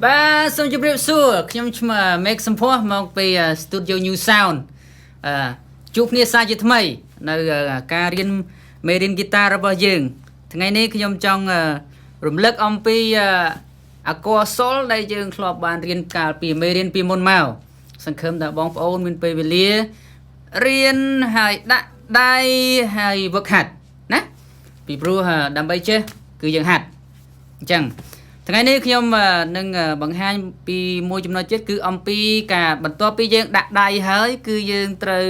បាទសូមជម្រាបសួរខ្ញុំឈ្មោះ Make សំភ័សមកពី Studio New Sound ជួបគ្នាសាជាថ្មីនៅការរៀនមេរៀនហ្គីតារបស់យើងថ្ងៃនេះខ្ញុំចង់រំលឹកអំពីអាគ័រសូលដែលយើងធ្លាប់បានរៀនកាលពីមេរៀនពីមុនមកសង្ឃឹមថាបងប្អូនមានពេលវេលារៀនហើយដាក់ដៃហើយវឹកហាត់ណាពីព្រោះដើម្បីចេះគឺយើងហាត់អញ្ចឹងថ្ងៃនេះខ្ញុំនឹងបង្ហាញពីមួយចំណុចទៀតគឺអំពីការបន្ទាប់ពីយើងដាក់ដៃហើយគឺយើងត្រូវ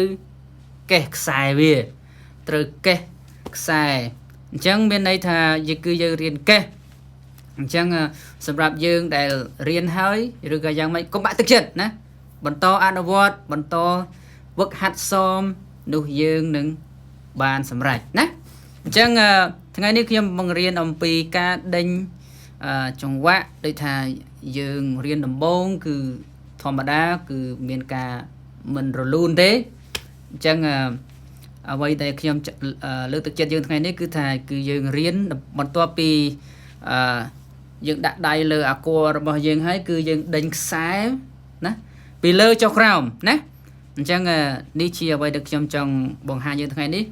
កេះខ្សែវាត្រូវកេះខ្សែអញ្ចឹងមានន័យថាគឺយើងរៀនកេះអញ្ចឹងសម្រាប់យើងដែលរៀនហើយឬក៏យ៉ាងម៉េចកុំបាក់ទឹកចិត្តណាបន្តអនុវត្តបន្តវឹកហាត់សមនោះយើងនឹងបានសម្រេចណាអញ្ចឹងថ្ងៃនេះខ្ញុំបង្រៀនអំពីការដេញចង្វាក់ដូចថាយើងរៀនដំបូងគឺធម្មតាគឺមានការមិនរលូនទេអញ្ចឹងអ្វីដែលខ្ញុំលើកទឹកចិត្តយើងថ្ងៃនេះគឺថាគឺយើងរៀនបន្ទាប់ពីយើងដាក់ដៃលើអាគ័ររបស់យើងហើយគឺយើងដេញខ្សែណាពីលើចុះក្រោមណាអញ្ចឹងនេះជាអ្វីដែលខ្ញុំចង់បង្ហាញយើងថ្ងៃនេះ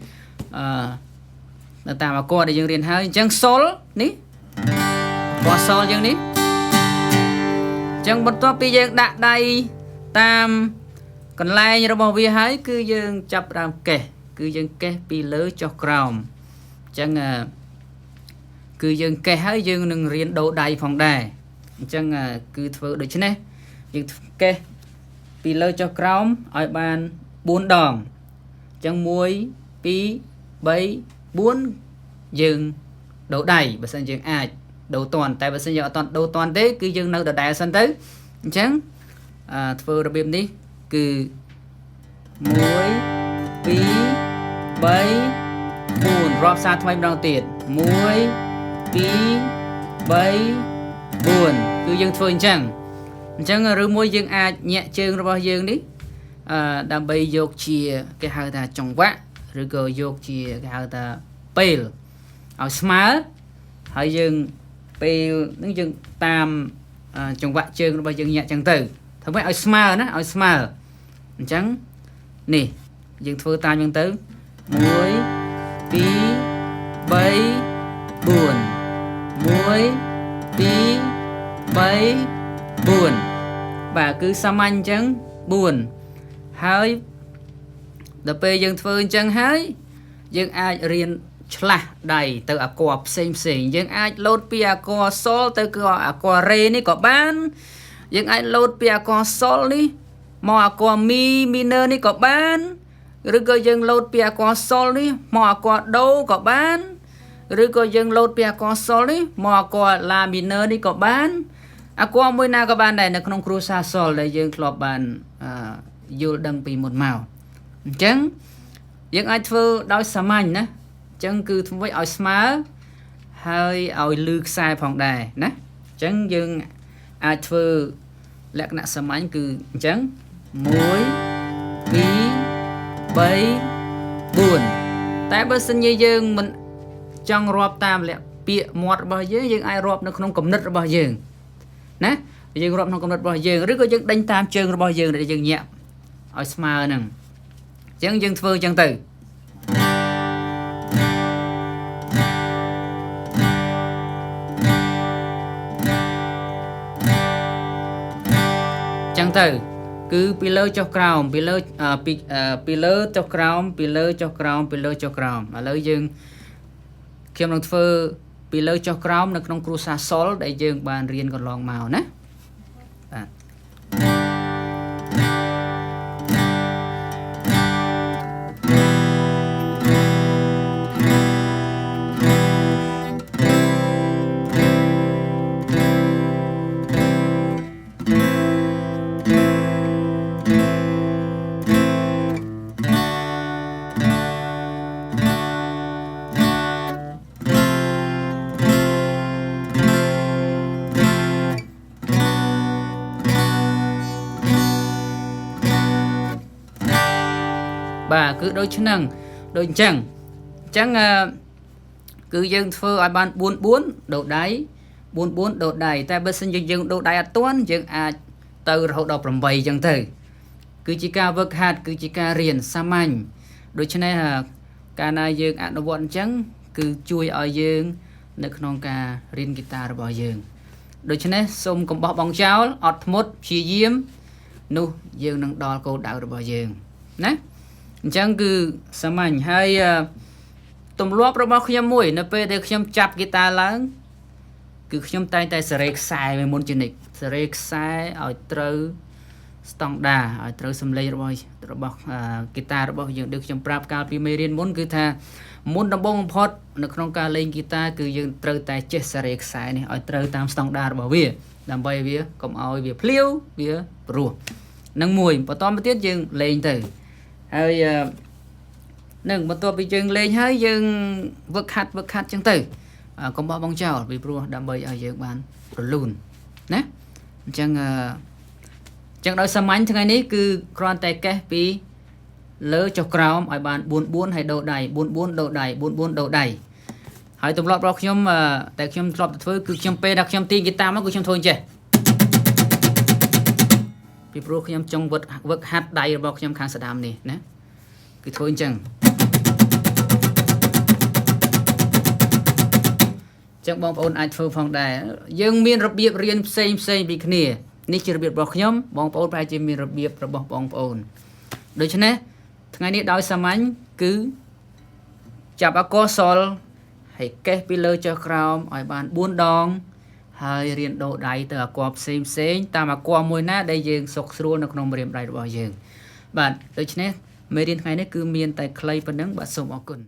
នៅតាមអាគ័រដែលយើងរៀនហើយអញ្ចឹងសូលនេះពណ៌សយ៉ាងនេះអញ្ចឹងបន្ទាប់ពីយើងដាក់ដៃតាមកន្លែងរបស់វាហើយគឺយើងចាប់ដើមកេះគឺយើងកេះពីលើចុះក្រោមអញ្ចឹងគឺយើងកេះហើយយើងនឹងរៀនដូរដៃផងដែរអញ្ចឹងគឺធ្វើដូច្នេះយើងកេះពីលើចុះក្រោមឲ្យបាន4ដងអញ្ចឹង1 2 3 4យើងដូរដៃបើសិនយើងអាចដូរតាន់តែបើសិនយើងអត់តាន់ដូរតាន់ទេគឺយើងនៅដដែលសិនទៅអញ្ចឹងធ្វើរបៀបនេះគឺ1 2 3 4រាប់សារថ្មីម្ដងទៀត1 2 3 4គឺយើងធ្វើអញ្ចឹងឬមួយយើងអាចញាក់ជើងរបស់យើងនេះដើម្បីយកជាគេហៅថាចង្វាក់ឬក៏យកជាគេហៅថាពេលឲ្យស្មើហើយយើងពេលហ្នឹងយើងតាមចង្វាក់ជើងរបស់យើងញាក់ចឹងទៅធ្វើម៉េចឲ្យស្មើណាឲ្យស្មើអញ្ចឹងនេះយើងធ្វើតាមចឹងទៅ1 2 3 4 1 2 3 4បាទគឺសាមញ្ញអញ្ចឹង4ហើយដល់ពេលយើងធ្វើអញ្ចឹងហើយយើងអាចរៀនឆ្លាស់ដៃទៅអាគ័រផ្សេងយើងអាចលោតពីអាគ័រសូលទៅអាគ័ររេនេះក៏បានយើងអាចលោតពីអាគ័រសូលនេះមកអាគ័រមី minor នេះក៏បានឬក៏យើងលោតពីអាគ័រសូលនេះមកអាគ័រដូក៏បានឬក៏យើងលោតពីអាគ័រសូលនេះមកអាគ័រ la minor នេះក៏បានអាគ័រមួយណាក៏បានដែរនៅក្នុងគ្រួសារសូលដែលយើងធ្លាប់បានយល់ដឹងពីមុនមកអញ្ចឹងយើងអាចធ្វើដោយសាមញ្ញណាអញ្ចឹងគឺធ្វើឲ្យស្មើហើយឲ្យលឺខ្សែផងដែរណាអញ្ចឹងយើងអាចធ្វើលក្ខណៈសាមញ្ញគឺអញ្ចឹង1 2 3 4តែបើសិនជាយើងមិនចង់រាប់តាមលក្ខពាក្យមាត់របស់យើងអាចរាប់នៅក្នុងគំនិតរបស់យើងណាយើងរាប់ក្នុងគំនិតរបស់យើងឬក៏យើងដេញតាមជើងរបស់យើងដែលយើងញាក់ឲ្យស្មើហ្នឹងអញ្ចឹងយើងធ្វើអញ្ចឹងទៅចឹងទៅគឺពីលើចុះក្រោមពីលើពីលើចុះក្រោមពីលើចុះក្រោមពីលើចុះក្រោមឥឡូវយើងខ្ញុំនឹងធ្វើពីលើចុះក្រោមនៅក្នុងគ្រួសារសូលដែលយើងបានរៀនកន្លងមកណាបាទបាទគឺដូចហ្នឹងដូចអញ្ចឹងគឺយើងធ្វើឲ្យបាន4 4ដូរដៃ 44ដូតដៃតែបើសិនយើងដូតដៃអត់ទាន់យើងអាចទៅរហូតដល់8អញ្ចឹងទៅគឺជាការវឹកហាត់គឺជាការរៀនសាមញ្ញដូច្នេះកាលណាយើងអនុវត្តអញ្ចឹងគឺជួយឲ្យយើងនៅក្នុងការរៀនហ្គីតារបស់យើងដូច្នេះសូមកុំបោះបង់ចោលអត់ធ្មត់ព្យាយាមនោះយើងនឹងដល់គោលដៅរបស់យើងណាអញ្ចឹងគឺសាមញ្ញហើយទម្លាប់របស់ខ្ញុំមួយនៅពេលដែលខ្ញុំចាប់ហ្គីតាឡើងគឺខ្ញុំតែងតែសេរីខ្សែមុនជានិច្ចសេរីខ្សែឲ្យត្រូវស្តង់ដាឲ្យត្រូវសំឡេងរបស់ហ្គីតារបស់យើងដូចខ្ញុំប្រាប់កាលពីមេរៀនមុនគឺថាមុនដំបូងបំផុតនៅក្នុងការលេងហ្គីតាគឺយើងត្រូវតែចេះសេរីខ្សែនេះឲ្យត្រូវតាមស្តង់ដារបស់វាដើម្បីវាកុំឲ្យវាភ្លាវវាព្រោះនឹងមួយបន្តមកទៀតយើងលេងទៅហើយនឹងបន្ទាប់ពីយើងលេងហើយយើងវឹកហាត់ចឹងទៅកុំបោះបង់ចោលពីព្រោះដើម្បីឲ្យយើងបានរលូនណាអញ្ចឹងដោយសាមញ្ញថ្ងៃនេះគឺគ្រាន់តែកេះពីលើចុះក្រោមឲ្យបាន44ហើយដូរដៃ44ដូរដៃ44ដូរដៃហើយទម្លាប់របស់ខ្ញុំតែខ្ញុំធ្លាប់ទៅធ្វើគឺខ្ញុំពេលដែលខ្ញុំទាញហ្គីតាមកគឺខ្ញុំធ្វើអញ្ចេះពីព្រោះខ្ញុំចង់វឹកហាត់ដៃរបស់ខ្ញុំខាងស្ដាំនេះណាគឺធ្វើអញ្ចឹងចឹងបងប្អូនអាចធ្វើផងដែរយើងមានរបៀបរៀនផ្សេងពីគ្នានេះជារបៀបរបស់ខ្ញុំបងប្អូនប្រហែលជាមានរបៀបរបស់បងប្អូនដូច្នេះថ្ងៃនេះដោយសាមញ្ញគឺចាប់អក្សរសល់ហើយកេះពីលើចុះក្រោមឲ្យបាន4ដងហើយរៀនដូរដៃទៅអក្សរផ្សេងតាមអក្សរមួយណាដែលយើងសុខស្រួលនៅក្នុងម្រាមដៃរបស់យើងបាទដូច្នេះមេរៀនថ្ងៃនេះគឺមានតែខ្លីប៉ុណ្ណឹងបាទសូមអរគុណ